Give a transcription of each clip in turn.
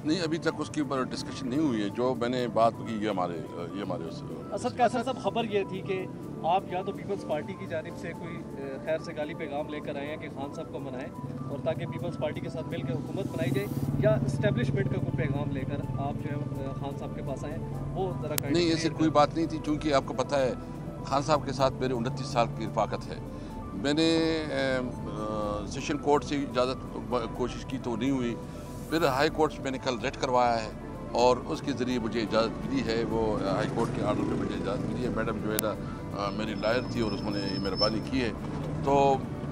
नहीं, अभी तक उसके ऊपर डिस्कशन नहीं हुई है। जो मैंने बात की ये हमारे असद कैसर साहब, खबर ये थी कि आप या तो पीपल्स पार्टी की जानिब से कोई खैर से गाली पैगाम लेकर आए हैं कि खान साहब को मनाएं और ताकि पीपल्स पार्टी के साथ मिलकर हुकूमत बनाई जाए, या इस्टेब्लिशमेंट का कोई पैगाम लेकर आप जो है खान साहब के पास आए, वो ज़रा नहीं, ऐसी कोई बात नहीं थी। चूँकि आपको पता है खान साहब के साथ मेरे 29 साल की रफ़ाकत है। मैंने सेशन कोर्ट से इजाज़त कोशिश की तो नहीं हुई, फिर हाई कोर्ट से मैंने कल रेट करवाया है और उसके ज़रिए मुझे इजाज़त मिली है। वो हाई कोर्ट के आर्डर में मुझे इजाज़त मिली है। मैडम जो है ना मेरी लॉयर थी और उन्होंने मेहरबानी की है, तो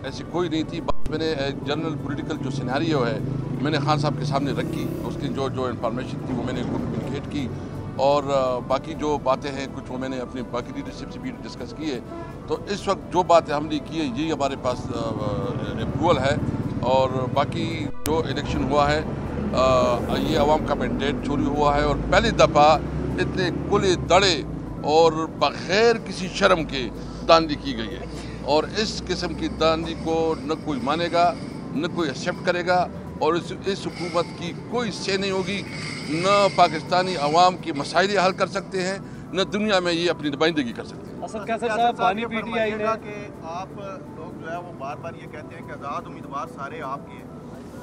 ऐसी कोई नहीं थी। बस मैंने जनरल पॉलिटिकल जो सिनेरियो है मैंने खान साहब के सामने रखी, उसकी जो इंफॉर्मेशन थी वो मैंने उनको कम्युनिकेट की, और बाकी जो बातें हैं कुछ वो मैंने अपनी बाकी लीडरशिप से भी डिस्कस की है। तो इस वक्त जो बातें हमने की है यही हमारे पास अप्रूवल है, और बाकी जो इलेक्शन हुआ है ये अवाम का मैंडेट चोरी हुआ है, और पहली दफ़ा इतने खुले दड़े और बग़ैर किसी शर्म के दांधी की गई है, और इस किस्म की दांधी को न कोई मानेगा न कोई एक्सेप्ट करेगा, और इस हुकूमत की कोई से नहीं होगी। न पाकिस्तानी अवाम के मसाइल हल कर सकते हैं, न दुनिया में ये अपनी नुमाइंदगी कर सकते हैं। असद कैसर साहब, पानी पीटीआई ने कि आप लोग जो है वो बार बार ये कहते हैं कि आज़ाद उम्मीदवार सारे आपके हैं,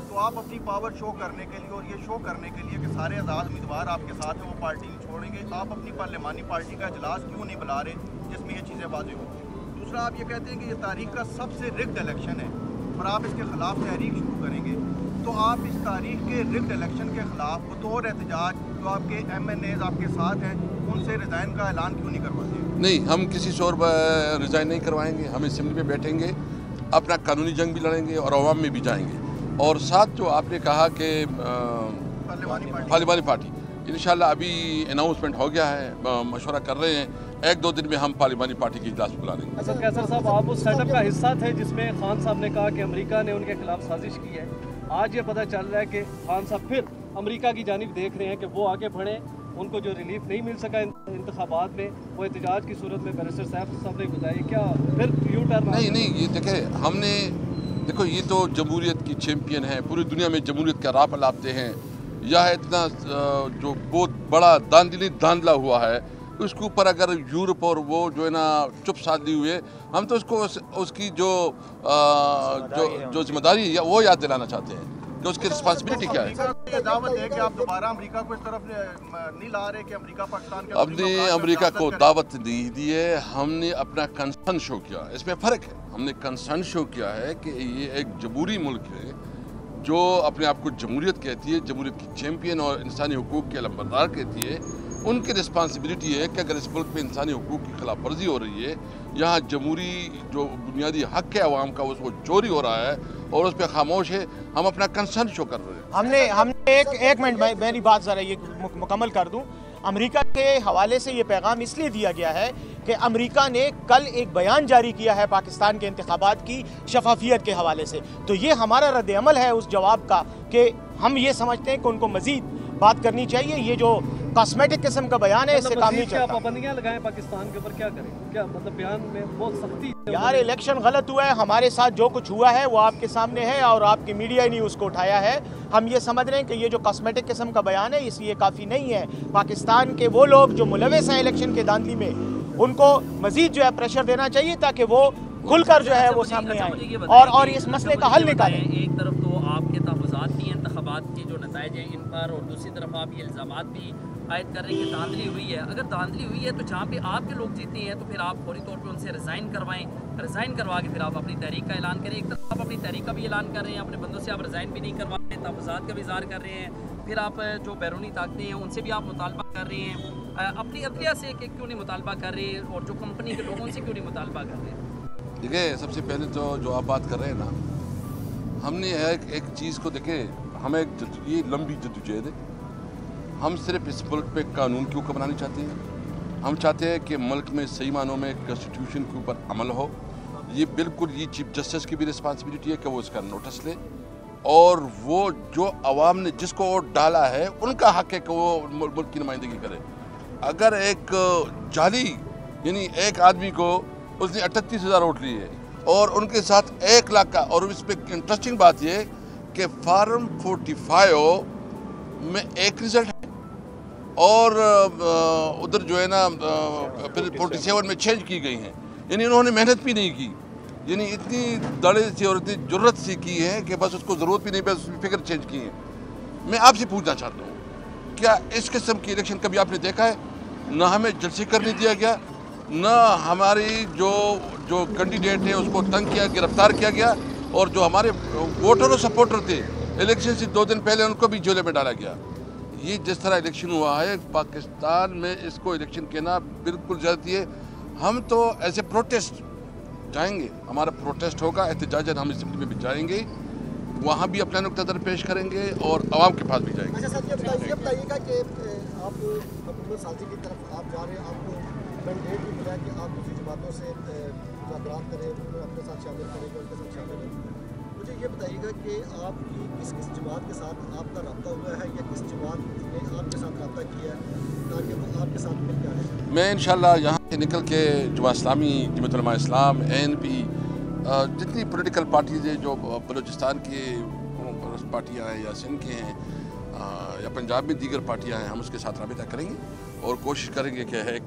तो आप अपनी पावर शो करने के लिए और ये शो करने के लिए कि सारे आज़ाद उम्मीदवार आपके साथ हैं वो पार्टी नहीं छोड़ेंगे, आप अपनी पार्लिमानी पार्टी का इजलास क्यों नहीं बुला रहे जिसमें ये चीज़ें वाज़ेह होती हैं? दूसरा, आप ये कहते हैं कि ये तारीख का सबसे रिग्ड इलेक्शन है और आप इसके ख़िलाफ़ तहरीक शुरू करेंगे, तो आप इस तारीख के रिग्ड इलेक्शन के ख़िलाफ़ बतौर एहतजाज जो आपके MNAs आपके साथ हैं उनसे रिज़ाइन का ऐलान क्यों नहीं करवाते? नहीं, हम किसी से और रिज़ाइन नहीं करवाएंगे। हम असेंबली में बैठेंगे, अपना कानूनी जंग भी लड़ेंगे और अवाम में भी जाएंगे। और साथ जो आपने कहा कि पार्लिमानी पार्टी, इंशाल्लाह अभी अनाउंसमेंट हो गया है, मशवरा कर रहे हैं, 1-2 दिन में हम पार्लिमानी पार्टी की इजलास बुला लेंगे। असद कैसर साहब, आप उस सेटअप का हिस्सा थे जिसमें खान साहब ने कहा कि अमेरिका ने उनके खिलाफ साजिश की है। आज ये पता चल रहा है कि खान साहब फिर अमेरिका की जानिब देख रहे हैं कि वो आगे बढ़े, उनको जो रिलीफ नहीं मिल सका इंतखाबात में, वो एहतजाज की सूरत में बैरिस्टर साहब ने बताया, क्या फिर यू टर्न? नहीं, ये देखो ये तो जमहूरियत की चैम्पियन है, पूरी दुनिया में जमहूरियत का राह लाते हैं। यह इतना जो बहुत बड़ा धांधला हुआ है, उसके ऊपर अगर यूरोप और वो जो है ना चुप साध ली हुए, हम तो उसको उसकी जो जिम्मेदारी है वो याद दिलाना चाहते हैं कि उसकी रिस्पॉन्सिबिलिटी क्या है। दावत है कि आप दोबारा अमेरिका को इस तरफ नहीं ला रहे कि अमेरिका पाकिस्तान के हमने अमेरिका को दावत नहीं दी है, हमने अपना कंसर्न शो किया। इसमें फ़र्क है, हमने कंसर्न शो किया है कि ये एक जमहूरी मुल्क है जो अपने आप को जमहूरियत कहती है, जमहूरियत की चैम्पियन और इंसानी हुकूक के अलंबरदार कहती है। उनकी रिस्पॉन्सिबिलिटी है कि अगर इस मुल्क में इंसानी हुकूक की खिलाफ वर्जी हो रही है, यहाँ जमहूरी जो बुनियादी हक है अवाम का वो चोरी हो रहा है और उस पर खामोश है, हम अपना कंसर्न शो कर रहे हैं। हमने एक मिनट मेरी बात ज़रा ये मुकम्मल कर दूँ। अमेरिका के हवाले से ये पैगाम इसलिए दिया गया है कि अमेरिका ने कल एक बयान जारी किया है पाकिस्तान के इंतखाबात की शफाफियत के हवाले से, तो ये हमारा रद्द-ए-अमल है उस जवाब का कि हम ये समझते हैं कि उनको मज़ीद बात करनी चाहिए। ये जो कॉस्मेटिक किस्म का बयान है इससे काम नहीं चलता। पाबंदियां लगाएं पाकिस्तान के ऊपर, क्या करें? क्या मतलब बयान में बहुत सख्ती? यार, इलेक्शन गलत हुआ है, हमारे साथ जो कुछ हुआ है वो आपके सामने है और आपकी मीडिया ने उसको उठाया है। हम ये समझ रहे हैं कि ये जो कॉस्मेटिक किस्म का बयान है इसलिए काफ़ी नहीं है। पाकिस्तान के वो लोग जो मुलविस हैं इलेक्शन के धांधली में, उनको मजीद जो है प्रेशर देना चाहिए ताकि वो खुलकर जो है वो सामने आए और इस मसले का हल निकालें। एक तरफ तो आपके तहफ़्फ़ुज़ात भी इंतख़ाबात के जो नताइज हैं इन पर, और दूसरी तरफ आप ये इल्ज़ामात भी आयद कर रहे हैं कि धांधली हुई है। अगर धांधली हुई है तो जहाँ पे आपके लोग जीते हैं तो फिर आप फौरी तौर पे उनसे रिज़ाइन करवाएं, रिज़ाइन करवा के फिर आप अपनी तहरीक का ऐलान करें। एक तरफ आप अपनी तहरीक का भी ऐलान कर रहे हैं, अपने बंदों से आप रिज़ाइन भी नहीं करवा रहे हैं, तहफ़्फ़ुज़ात का भी इज़हार कर रहे हैं, फिर आप जो बैरूनी ताकतें हैं उनसे भी आप मुतालबा कर रहे हैं, अपनी अदलिया से क्यों नहीं मुतालबा कर रहे हैं, और जो कंपनी के लोगों से क्यों नहीं मुतालबा कर रहे हैं? देखिए, सबसे पहले तो जो आप बात कर रहे हैं ना, हमने एक चीज़ को देखे, हमें ये लंबी जद्दोजहद है। हम सिर्फ इस मुल्क पे कानून की हुक्म बनानी चाहते हैं। हम चाहते हैं कि मुल्क में सही मानों में कॉन्स्टिट्यूशन के ऊपर अमल हो। ये बिल्कुल ये चीफ जस्टिस की भी रिस्पॉन्सिबिलिटी है कि वो इसका नोटिस ले, और वो जो आवाम ने जिसको वोट डाला है उनका हक है कि वो मुल्क की नुमाइंदगी करे। अगर एक जाली यानी एक आदमी को उसने 38,000 वोट लिए और उनके साथ 1 लाख का, और इस पर इंटरेस्टिंग बात ये कि फार्म 45 میں ایک رزلٹ ہے اور ادھر جو ہے نا پھر 47 میں چینج کی گئی ہیں، یعنی انہوں نے محنت بھی نہیں کی، یعنی اتنی دڑے سے اور اتنی جرت سے کی ہے کہ بس اس کو ضرورت بھی نہیں، بس اس کی فکر چینج کی ہے۔ میں آپ سے پوچھنا چاہتا ہوں، کیا اس قسم کی الیکشن کبھی آپ نے دیکھا ہے؟ نہ ہمیں جلسے کرنے دیا گیا، نہ ہماری جو کینڈیڈیٹ ہے اس کو تنگ کیا، گرفتار کیا گیا، اور جو ہمارے ووٹر اور سپورٹر تھے الیکشن سے 2 دن پہلے ان کو بھی جیلے میں ڈالا گیا۔ یہ جس طرح الیکشن ہوا ہے پاکستان میں، اس کو الیکشن کہنا بالکل زیادتی ہے۔ ہم تو ایز اے پروٹیسٹ جائیں گے، ہمارا پروٹیسٹ ہوگا، احتجاجاً ہم اسمبلی میں بھی جائیں گے، وہاں بھی اپنا نقطہ نظر پیش کریں گے اور عوام کے پاس بھی جائیں گے۔ اچھا سر، یہ بتائیے گا کہ آپ حکومت سازی کی طرف آپ جا رہے ہیں، آپ کو مینڈیٹ بھی ملا کہ آپ دوسری جماعتوں سے مذاکرات کریں، اپنے ساتھ شامل کریں گے، ان کے ساتھ شامل ہیں۔ مجھے یہ بتائیے گا کہ آپ کی کس جماعت کے ساتھ آپ کا رابطہ ہوا ہے، یا کس جماعت نے آپ کے ساتھ رابطہ کیا ہے تاکہ وہ آپ کے ساتھ مل کے آئے؟ میں انشاءاللہ یہاں سے نکل کے جماعت اسلامی، جمعیت علماء اسلام، ANP، جتنی پولیٹیکل پارٹیز ہیں جو بلوچستان کی پارٹیاں ہیں یا سندھ کے ہیں یا پنجاب میں دیگر پارٹیاں ہیں، ہم اس کے ساتھ رابطہ کریں گے اور کوشش کریں گے کہ ایک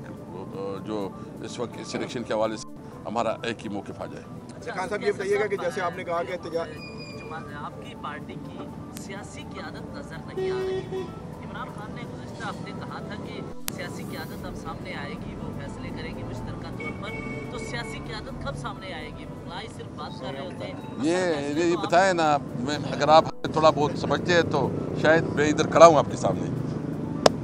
جو اس وقت اس الیکشن کے حوالے سے ہمارا ایک ہی موقف آ جائے۔ خان صاحب یہ بتائیے گا کہ جیسے آپ نے کہا کہ آپ کی پارٹی کی سیاسی قیادت نظر نہیں آ رہی ہے۔ عمران خان نے گزشتہ ہفتے کہا تھا کہ سیاسی قیادت اب سامنے آئے گی، وہ فیصلے کرے گی مشترکہ طور پر، تو سیاسی قیادت کب سامنے آئے گی؟ مغلائی صرف بات کر رہے ہوتے ہیں۔ یہ بتائیں نا، اگر آپ تھوڑا بہت سمجھتے ہیں تو شاید میں ادھر کھڑا ہوں آپ کے سامنے۔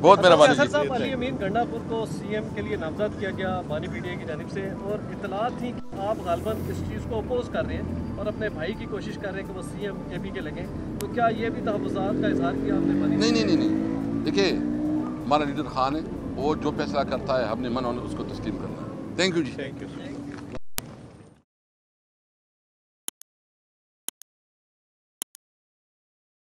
بہت مہربانی فیصل صاحب، علی امین گنڈا پور کو CM کے لیے نامزد کیا گیا بانی PTI کی جانب سے، اور اطلاعات تھی کہ آپ غالباً اس چیز کو اپوز کر رہے ہیں اور اپنے بھائی کی کوشش کر رہے ہیں کہ وہ CM KP کے لگیں، تو کیا یہ بھی تحفظات کا اظہار کیا آپ نے بانی؟ نہیں، دیکھیے ہمارا لیڈر خان ہے، وہ جو فیصلہ کرتا ہے ہم نے من اس کو تسلیم کرنا ہے۔ Thank you G.